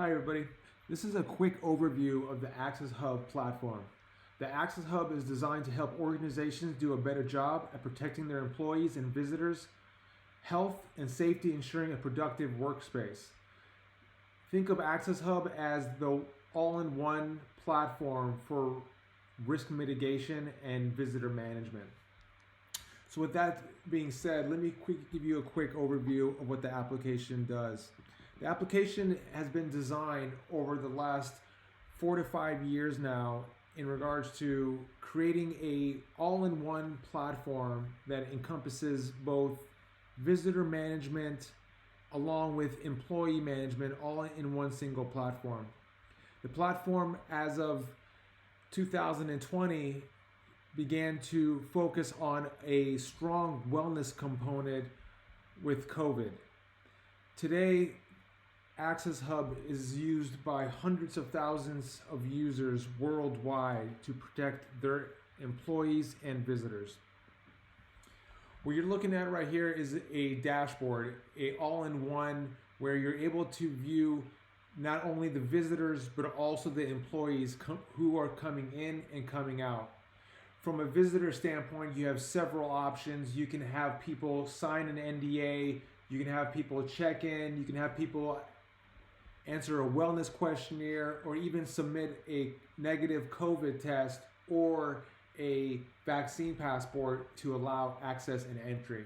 Hi everybody, this is a quick overview of the AccessHub platform. The AccessHub is designed to help organizations do a better job at protecting their employees and visitors' health and safety, ensuring a productive workspace. Think of AccessHub as the all-in-one platform for risk mitigation and visitor management. So with that being said, let me give you a quick overview of what the application does. The application has been designed over the last 4 to 5 years now in regards to creating a all-in-one platform that encompasses both visitor management along with employee management all in one single platform. The platform as of 2020 began to focus on a strong wellness component with COVID. Today, AccessHub is used by hundreds of thousands of users worldwide to protect their employees and visitors. What you're looking at right here is a dashboard, a all-in-one, where you're able to view not only the visitors but also the employees who are coming in and coming out. From a visitor standpoint, you have several options. You can have people sign an NDA, you can have people check in, you can have people answer a wellness questionnaire, or even submit a negative COVID test or a vaccine passport to allow access and entry.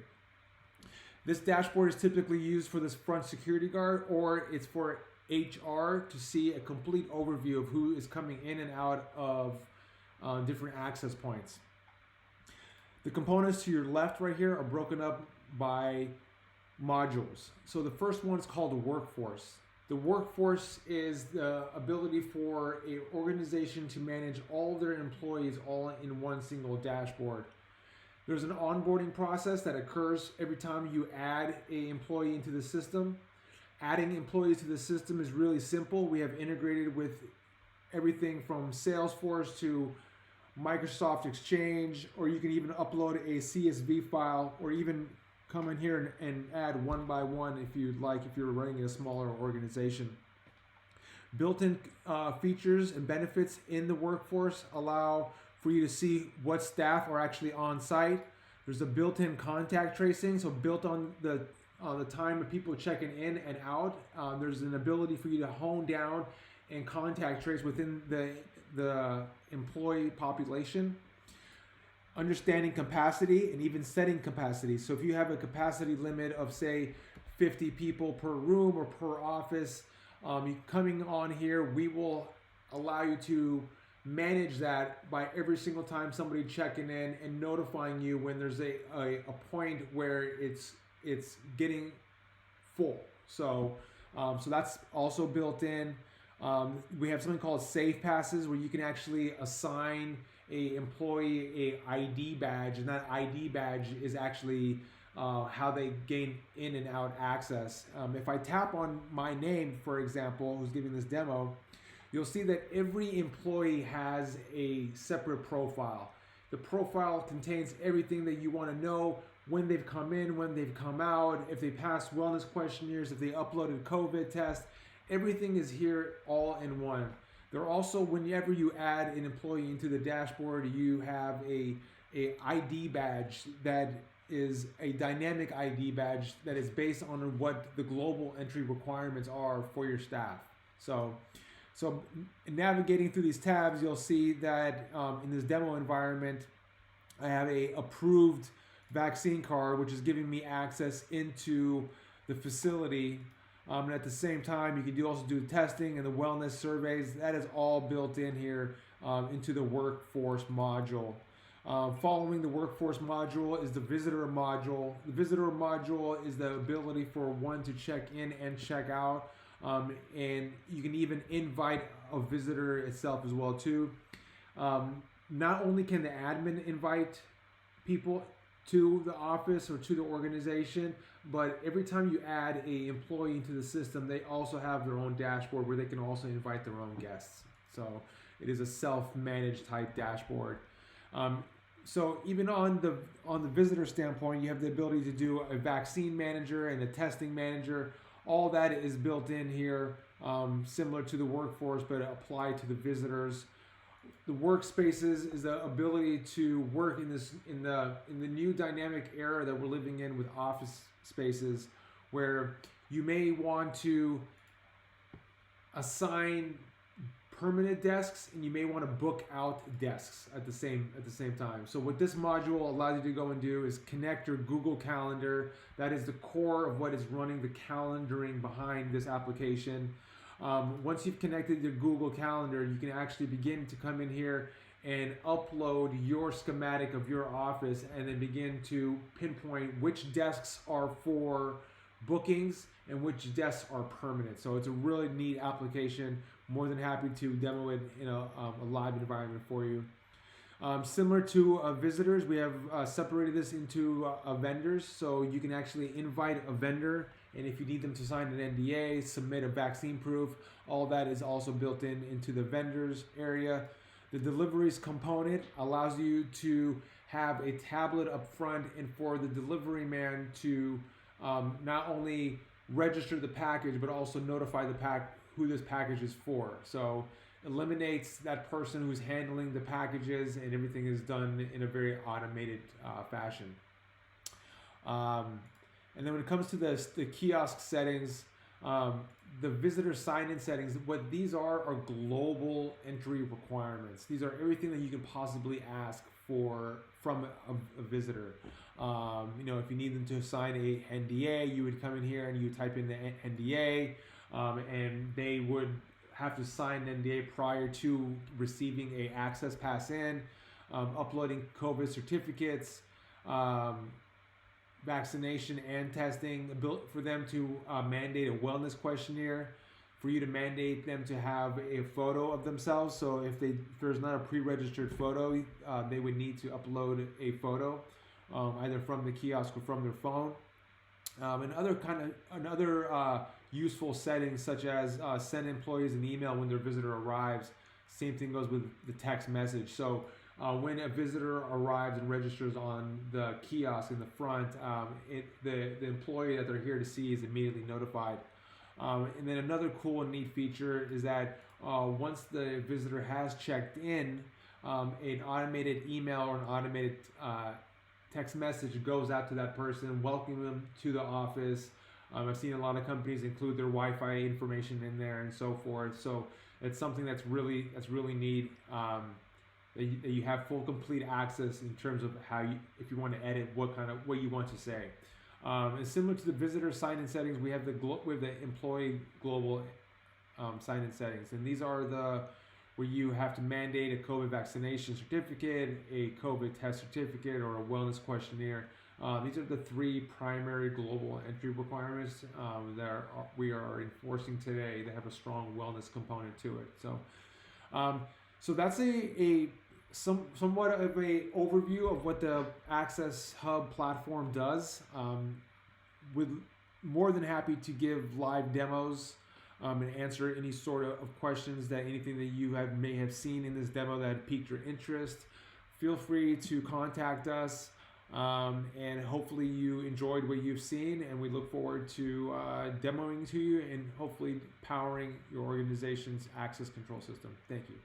This dashboard is typically used for this front security guard, or it's for HR to see a complete overview of who is coming in and out of different access points. The components to your left right here are broken up by modules. So the first one is called the workforce. The workforce is the ability for an organization to manage all their employees all in one single dashboard. There's an onboarding process that occurs every time you add an employee into the system. Adding employees to the system is really simple. We have integrated with everything from Salesforce to Microsoft Exchange, or you can even upload a CSV file, or even come in here and add one by one if you'd like, if you're running a smaller organization. Built-in features and benefits in the workforce allow for you to see what staff are actually on site. There's a built-in contact tracing, so built on the time of people checking in and out. There's an ability for you to hone down and contact trace within the employee population. Understanding capacity and even setting capacity. So if you have a capacity limit of say 50 people per room or per office, coming on here, we will allow you to manage that by every single time somebody checking in and notifying you when there's a point where it's getting full. So that's also built in. We have something called safe passes, where you can actually assign a employee a ID badge, and that ID badge is actually how they gain in and out access. If I tap on my name, for example, who's giving this demo, you'll see that every employee has a separate profile. The profile contains everything that you want to know: when they've come in, when they've come out, if they passed wellness questionnaires, if they uploaded COVID tests. Everything is here all in one. There also, whenever you add an employee into the dashboard, you have a ID badge that is a dynamic ID badge that is based on what the global entry requirements are for your staff. So navigating through these tabs, you'll see that in this demo environment, I have a approved vaccine card, which is giving me access into the facility. And at the same time, you can also do testing and the wellness surveys. That is all built in here into the workforce module. Following the workforce module is the visitor module. The visitor module is the ability for one to check in and check out. And you can even invite a visitor itself as well too. Not only can the admin invite people to the office or to the organization, but every time you add an employee into the system, they also have their own dashboard where they can also invite their own guests. So it is a self-managed type dashboard. So even on the visitor standpoint, you have the ability to do a vaccine manager and a testing manager. All that is built in here similar to the workforce, but applied to the visitors. The workspaces is the ability to work in the new dynamic era that we're living in with office spaces, where you may want to assign permanent desks and you may want to book out desks at the same time. So what this module allows you to go and do is connect your Google Calendar. That is the core of what is running the calendaring behind this application. Once you've connected your Google Calendar, you can actually begin to come in here and upload your schematic of your office and then begin to pinpoint which desks are for bookings and which desks are permanent. So it's a really neat application. More than happy to demo it in a live environment for you. Similar to visitors, we have separated this into vendors, so you can actually invite a vendor, and if you need them to sign an NDA, submit a vaccine proof, all that is also built into the vendors area. The deliveries component allows you to have a tablet up front and for the delivery man to not only register the package, but also notify who this package is for. So eliminates that person who's handling the packages, and everything is done in a very automated fashion. And then when it comes to the kiosk settings, the visitor sign-in settings, what these are global entry requirements. These are everything that you can possibly ask for from a visitor. If you need them to sign a NDA, you would come in here and you type in the NDA, and they would have to sign an NDA prior to receiving a access pass in, uploading COVID certificates, vaccination and testing, for them to mandate a wellness questionnaire, for you to mandate them to have a photo of themselves. So if there's not a pre-registered photo, they would need to upload a photo, either from the kiosk or from their phone. And other useful settings, such as send employees an email when their visitor arrives. Same thing goes with the text message. So when a visitor arrives and registers on the kiosk in the front, the employee that they're here to see is immediately notified. And then another cool and neat feature is that once the visitor has checked in, an automated email or an automated text message goes out to that person, welcoming them to the office. I've seen a lot of companies include their Wi-Fi information in there and so forth. So it's something that's really neat. That you have full complete access in terms of if you want to edit what you want to say. And similar to the visitor sign-in settings, we have the employee global sign-in settings, and these are where you have to mandate a COVID vaccination certificate, a COVID test certificate, or a wellness questionnaire. These are the three primary global entry requirements that we are enforcing today that have a strong wellness component to it. So that's somewhat of a overview of what the AccessHub platform does. With more than happy to give live demos and answer any sort of questions, anything that you may have seen in this demo that piqued your interest. Feel free to contact us, and hopefully you enjoyed what you've seen, and we look forward to demoing to you and hopefully powering your organization's access control system. Thank you.